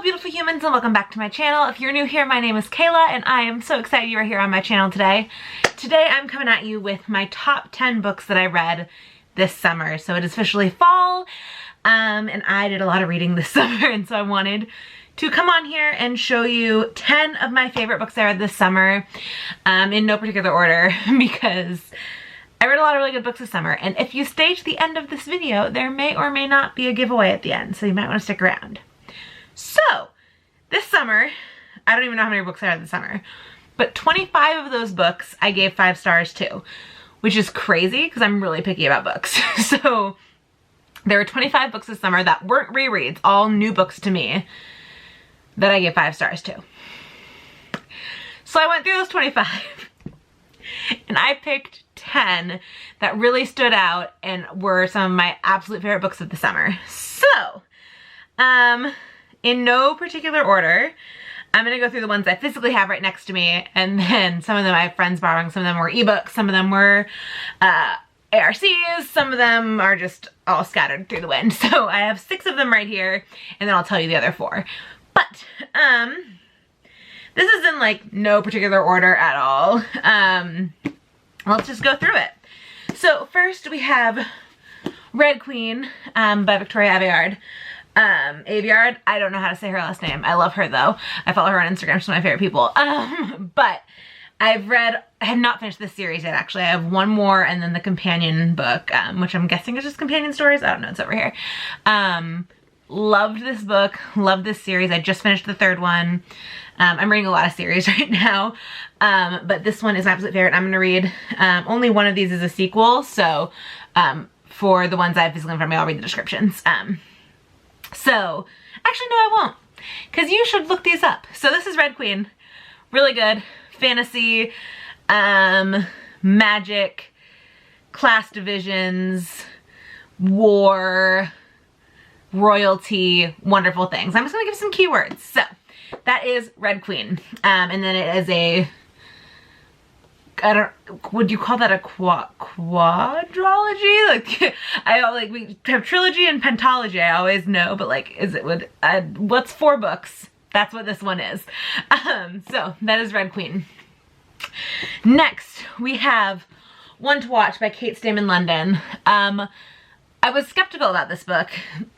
beautiful humans, and welcome back to my channel. If you're new here, my name is Kayla and I am so excited you are here on my channel today. Today I'm coming at you with my top 10 books that I read this summer. So it is officially fall and I did a lot of reading this summer, and so I wanted to come on here and show you 10 of my favorite books I read this summer in no particular order because I read a lot of really good books this summer, and if you stay to the end of this video, there may or may not be a giveaway at the end, so you might want to stick around. So, this summer, I don't even know how many books I read this summer, but 25 of those books I gave 5 stars to, which is crazy because I'm really picky about books. So, there were 25 books this summer that weren't rereads, all new books to me, that I gave 5 stars to. So I went through those 25, and I picked 10 that really stood out and were some of my absolute favorite books of the summer. So, in no particular order, I'm gonna go through the ones I physically have right next to me, and then some of them I have friends borrowing, some of them were ebooks, some of them were ARCs, some of them are just all scattered through the wind. So I have 6 of them right here, and then I'll tell you the other 4. But, this is in like no particular order at all. Let's just go through it. So first we have Red Queen by Victoria Aveyard. Aveyard, I don't know how to say her last name. I love her though. I follow her on Instagram. She's one of my favorite people. But I have not finished this series yet actually. I have one more and then the companion book, which I'm guessing is just companion stories. I don't know, it's over here. Loved this book, loved this series. I just finished the 3rd one. I'm reading a lot of series right now, but this one is my absolute favorite. I'm gonna read, only one of these is a sequel, so for the ones I have physically in front of me, I'll read the descriptions. So, actually no I won't, because you should look these up. So this is Red Queen, really good, fantasy, magic, class divisions, war, royalty, wonderful things. I'm just gonna give some keywords. So, that is Red Queen, and then it is a, would you call that a quadrology? Like, we have trilogy and pentology, I always know, but like, what's 4 books? That's what this one is. So, that is Red Queen. Next, we have One to Watch by Kate Stayman London. I was skeptical about this book.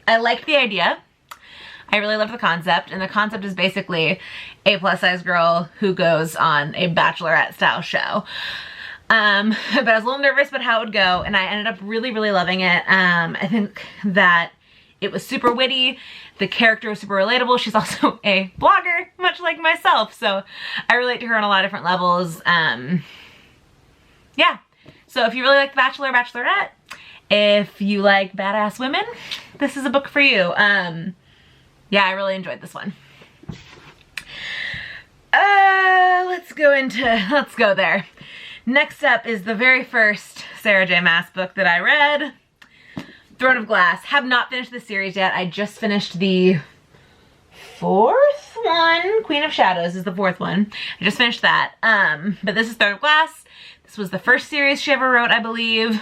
I liked the idea. I really love the concept, and the concept is basically a plus-size girl who goes on a bachelorette style show. But I was a little nervous about how it would go, and I ended up really, really loving it. I think that it was super witty, the character was super relatable. She's also a blogger, much like myself, so I relate to her on a lot of different levels. Yeah, so if you really like The Bachelor or Bachelorette, if you like badass women, this is a book for you. Yeah, I really enjoyed this one. Let's go there. Next up is the very first Sarah J. Maas book that I read, Throne of Glass. Have not finished the series yet. I just finished the 4th one. Queen of Shadows is the 4th one. I just finished that. But this is Throne of Glass. This was the first series she ever wrote, I believe.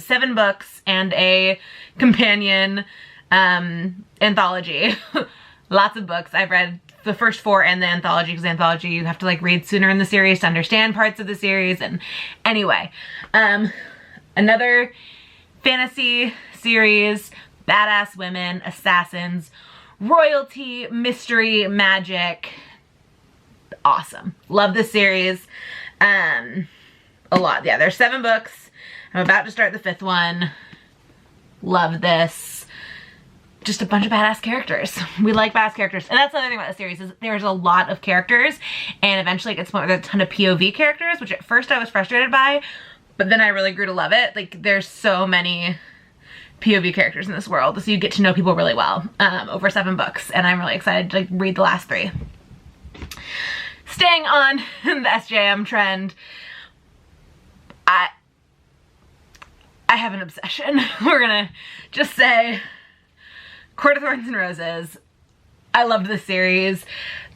7 books and a companion anthology. Lots of books. I've read the first 4 and the anthology, because the anthology you have to like read sooner in the series to understand parts of the series. And anyway, another fantasy series, badass women, assassins, royalty, mystery, magic. Awesome. Love this series. A lot. Yeah, there's 7 books. I'm about to start the 5th one. Love this. Just a bunch of badass characters. We like badass characters. And that's the other thing about the series is there's a lot of characters, and eventually it gets with a ton of POV characters, which at first I was frustrated by, but then I really grew to love it. Like, there's so many POV characters in this world, so you get to know people really well over 7 books, and I'm really excited to like read the last 3. Staying on the SJM trend, I have an obsession. We're gonna just say Court of Thorns and Roses. I loved this series.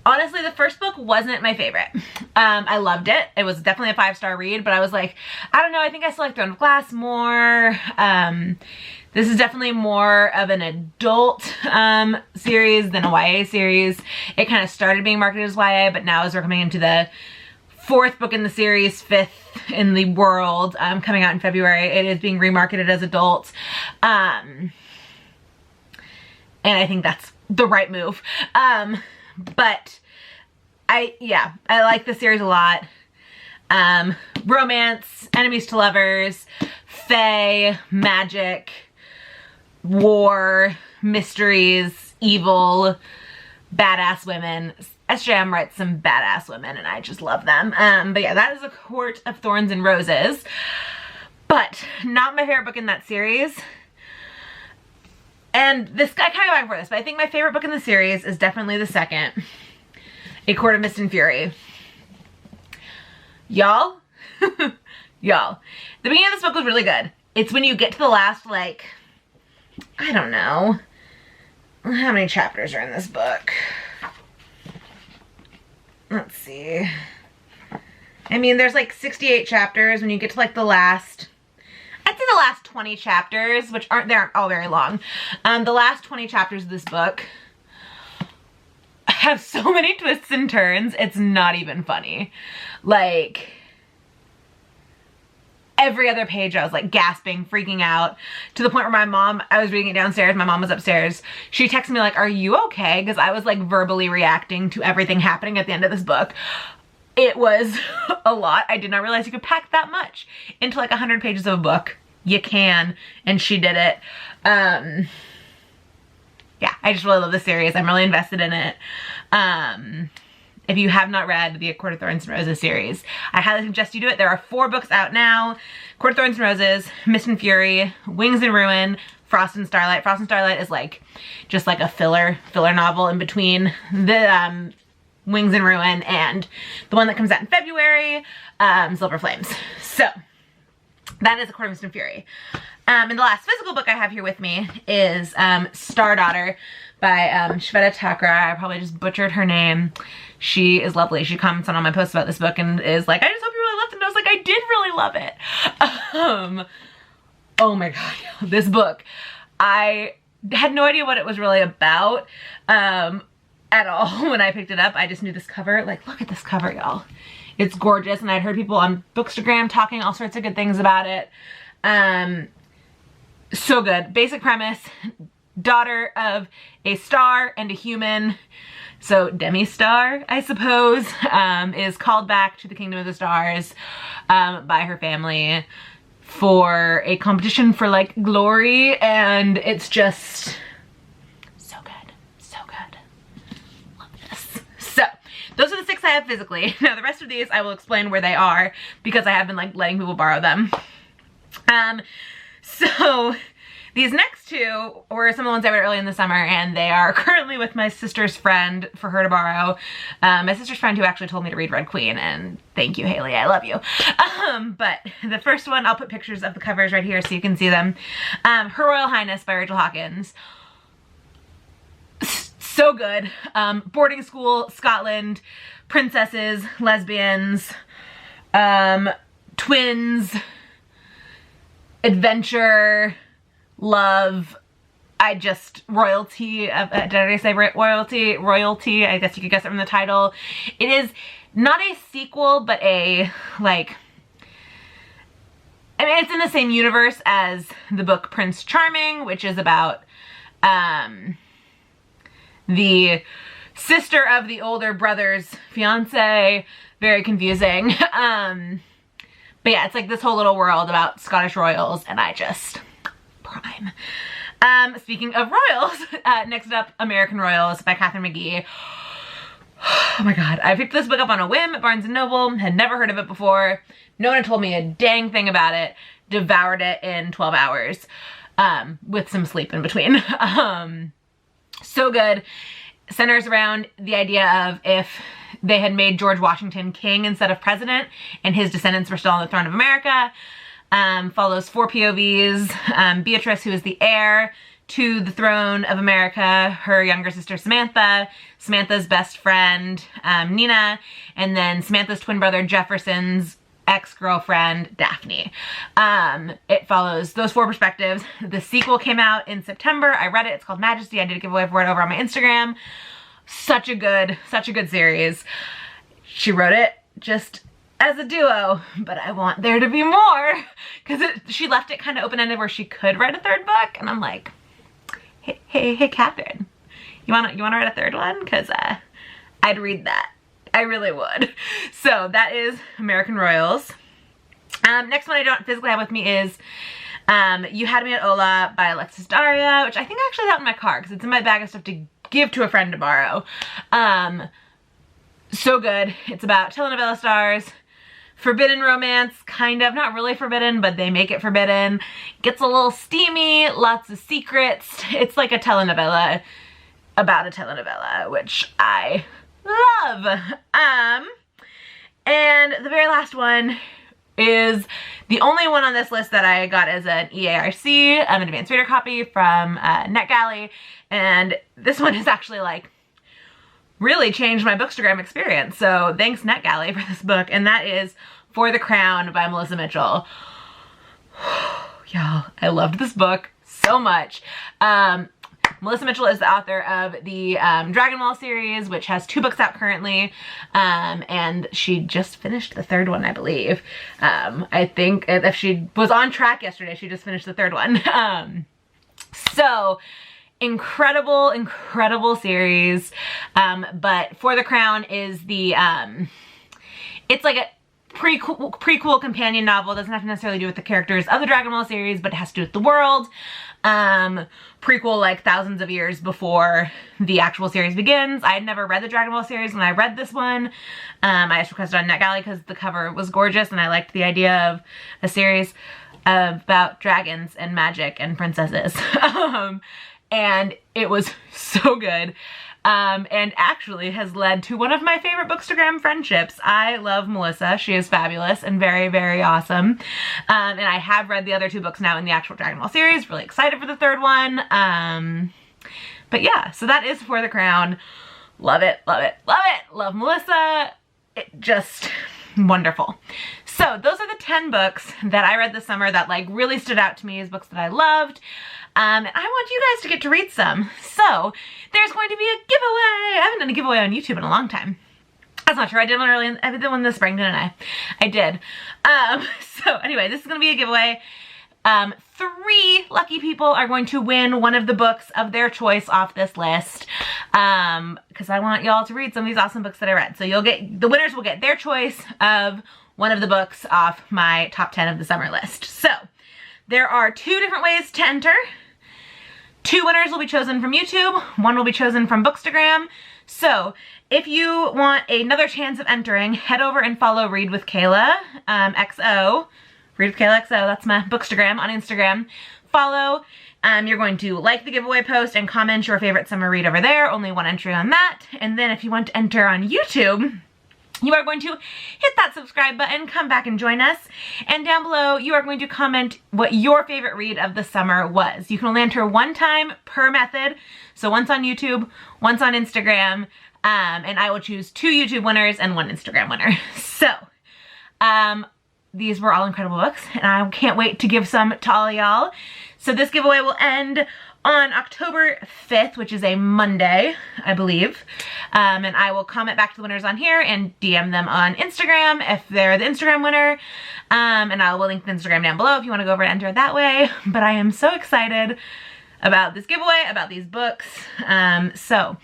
Honestly, the first book wasn't my favorite. I loved it. It was definitely a 5-star read, but I was like, I don't know, I think I still like Throne of Glass more. This is definitely more of an adult series than a YA series. It kind of started being marketed as YA, but now as we're coming into the 4th book in the series, 5th in the world, coming out in February, it is being remarketed as adult. And I think that's the right move. But I like the series a lot. Romance, enemies to lovers, fae, magic, war, mysteries, evil, badass women. SJM writes some badass women and I just love them. But yeah, that is A Court of Thorns and Roses. But not my favorite book in that series. And this, I kind of go back for this, but I think my favorite book in the series is definitely the second, A Court of Mist and Fury. Y'all, y'all, the beginning of this book was really good. It's when you get to the last, like, I don't know, how many chapters are in this book? Let's see. I mean, there's like 68 chapters. When you get to like the last, I'd say the last 20 chapters, which aren't all very long. The last 20 chapters of this book have so many twists and turns, it's not even funny. Like, every other page I was like gasping, freaking out, to the point where my mom, I was reading it downstairs, my mom was upstairs, she texted me like, are you okay? Because I was like verbally reacting to everything happening at the end of this book. It was a lot. I did not realize you could pack that much into like 100 pages of a book. You can, and she did it. Yeah, I just really love this series. I'm really invested in it. If you have not read the A Court of Thorns and Roses series, I highly suggest you do it. There are 4 books out now. Court of Thorns and Roses, Mist and Fury, Wings and Ruin, Frost and Starlight. Frost and Starlight is like, just like a filler novel in between the Wings and Ruin and the one that comes out in February, Silver Flames. So, that is A Court of Mist and Fury. And the last physical book I have here with me is Star Daughter by Shweta Thakrar. I probably just butchered her name. She is lovely. She comments on all my posts about this book and is like, I just hope you really loved it. And I was like, I did really love it. Oh my god, this book. I had no idea what it was really about at all when I picked it up. I just knew this cover. Like, look at this cover, y'all. It's gorgeous, and I'd heard people on Bookstagram talking all sorts of good things about it. So good. Basic premise, daughter of a star and a human, so demi-star, I suppose, is called back to the Kingdom of the Stars by her family for a competition for like glory, and it's just so good. So good. Love this. So, those are the 6 I have physically. Now the rest of these I will explain where they are because I have been like letting people borrow them. So these next 2 were some of the ones I read early in the summer, and they are currently with my sister's friend for her to borrow. My sister's friend who actually told me to read Red Queen, and thank you, Haley, I love you. But the first one, I'll put pictures of the covers right here so you can see them. Her Royal Highness by Rachel Hawkins. So good. Boarding school, Scotland, princesses, lesbians, twins, adventure, love, royalty, did I say royalty? Royalty, I guess you could guess it from the title. It is not a sequel, but a, like, I mean, it's in the same universe as the book Prince Charming, which is about, the sister of the older brother's fiance. Very confusing. But yeah, it's like this whole little world about Scottish royals, and I just, prime. Speaking of royals, next up, American Royals by Catherine McGee. Oh my god, I picked this book up on a whim at Barnes & Noble, had never heard of it before. No one had told me a dang thing about it. Devoured it in 12 hours, with some sleep in between. So good. Centers around the idea of if they had made George Washington king instead of president and his descendants were still on the throne of America. Follows 4 POVs. Beatrice, who is the heir to the throne of America, her younger sister Samantha, Samantha's best friend Nina, and then Samantha's twin brother Jefferson's ex-girlfriend Daphne. It follows those 4 perspectives. The sequel came out in September. I read it. It's called Majesty. I did a giveaway for it over on my Instagram. Such a good series. She wrote it just as a duo, but I want there to be more, because she left it kind of open-ended where she could write a 3rd book, and I'm like, hey Catherine, you wanna write a 3rd one? Because I'd read that. I really would. So that is American Royals. Next one I don't physically have with me is You Had Me at Ola by Alexis Daria, which I think I actually have in my car because it's in my bag of stuff to give to a friend to borrow. So good. It's about telenovela stars. Forbidden romance, kind of. Not really forbidden, but they make it forbidden. Gets a little steamy, lots of secrets. It's like a telenovela about a telenovela, which I love. And the very last one is the only one on this list that I got as an EARC, an advanced reader copy from NetGalley, and this one is actually like really changed my Bookstagram experience. So thanks NetGalley for this book, and that is For the Crown by Melissa Mitchell. Y'all, I loved this book so much. Melissa Mitchell is the author of the Dragon Ball series, which has 2 books out currently, and she just finished the 3rd one, I believe. I think if she was on track yesterday, she just finished the 3rd one. So incredible series, but For the Crown is the, it's like a prequel companion novel. It doesn't have to necessarily do with the characters of the Dragon Ball series, but it has to do with the world. Prequel like thousands of years before the actual series begins. I had never read the Dragon Ball series when I read this one. I just requested on NetGalley because the cover was gorgeous and I liked the idea of a series about dragons and magic and princesses. And it was so good. And actually has led to one of my favorite Bookstagram friendships. I love Melissa. She is fabulous and very awesome. And I have read the other 2 books now in the actual Dragon Ball series. Really excited for the 3rd one. But yeah, so that is For the Crown. Love it. Love Melissa. It just wonderful. So those are the 10 books that I read this summer that like really stood out to me as books that I loved. And I want you guys to get to read some. So there's going to be a giveaway. I haven't done a giveaway on YouTube in a long time. That's not true. I did one early. I did one this spring, didn't I? I did. So anyway, this is going to be a giveaway. 3 lucky people are going to win one of the books of their choice off this list. Because I want y'all to read some of these awesome books that I read. So the winners will get their choice of one of the books off my top 10 of the summer list. So there are 2 different ways to enter. 2 winners will be chosen from YouTube, 1 will be chosen from Bookstagram. So if you want another chance of entering, head over and follow ReadWithKaylaXO. ReadWithKaylaXO, that's my Bookstagram on Instagram. Follow. You're going to like the giveaway post and comment your favorite summer read over there. Only 1 entry on that. And then if you want to enter on YouTube, you are going to hit that subscribe button, come back and join us, and down below you are going to comment what your favorite read of the summer was. You can only enter 1 time per method, so once on YouTube, once on Instagram, and I will choose 2 YouTube winners and 1 Instagram winner. So, these were all incredible books, and I can't wait to give some to all y'all. So this giveaway will end on October 5th, which is a Monday, I believe. And I will comment back to the winners on here and DM them on Instagram if they're the Instagram winner. And I will link the Instagram down below if you want to go over and enter it that way. But I am so excited about this giveaway, about these books. So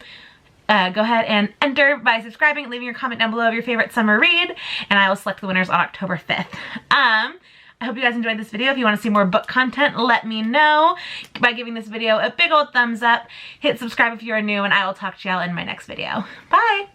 go ahead and enter by subscribing, leaving your comment down below of your favorite summer read, and I will select the winners on October 5th. I hope you guys enjoyed this video. If you want to see more book content, let me know by giving this video a big old thumbs up. Hit subscribe if you are new, and I will talk to y'all in my next video. Bye!